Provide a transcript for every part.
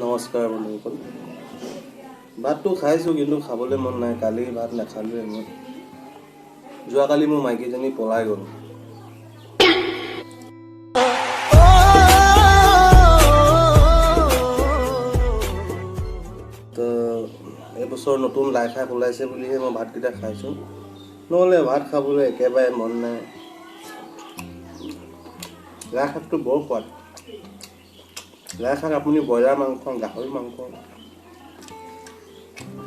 নমস্কাৰ বন্ধুসকল। ভাতটো খাইছোঁ কিন্তু খাবলৈ মন নাই। কালি ভাত নাখালোৱে মই। যোৱাকালি মোৰ মাইকীজনী পলাই গ'ল। তো এইবছৰ নতুন লাই শাক ওলাইছে বুলিহে মই ভাতকেইটা খাইছোঁ, নহ'লে ভাত খাবলৈ একেবাৰে মন নাই। লাই শাকটো বৰ সোৱাদ। লাই শাক আপুনি ব্ৰইলাৰ মাংস, গাহৰি মাংস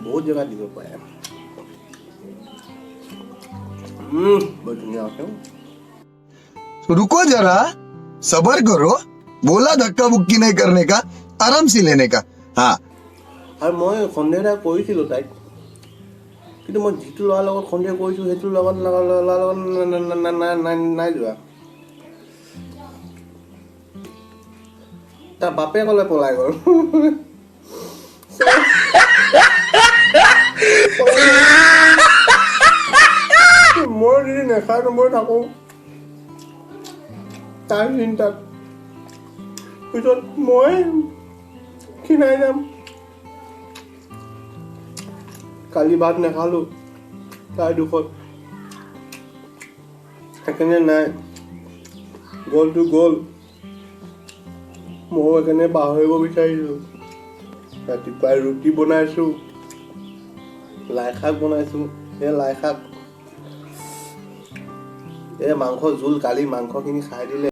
बहुत जगह দিব পাৰে। बहुत धुनिया আছে। रुको जरा, सबर करो। बोला धक्का बुक्की नहीं करने का, आराम से लेने का। हाँ। আৰু মই সন্দেহ কৰিছিলোঁ তাইক, কিন্তু মই যিটো ল'ৰাৰ লগত সন্দেহ কৰিছোঁ সেইটো লগত নাই যোৱা। তাৰ বাপে ক'লে পলাই গ'ল। মই যদি নেখাই নমৰি থাকোঁ তাৰ চিন্তাত, পিছত মই ক্ষীণাই যাম। কালি ভাত নাখালোঁ তাৰ দুখত, সেইকাৰণে নাই, গ'লটো গ'ল। মই সেইকাৰণে পাহৰিব বিচাৰিছোঁ। ৰাতিপুৱাই ৰুটি বনাইছোঁ, লাই শাক বনাইছোঁ। এই লাই শাক, এই মাংস জোল, কালি মাংসখিনি খাই দিলে।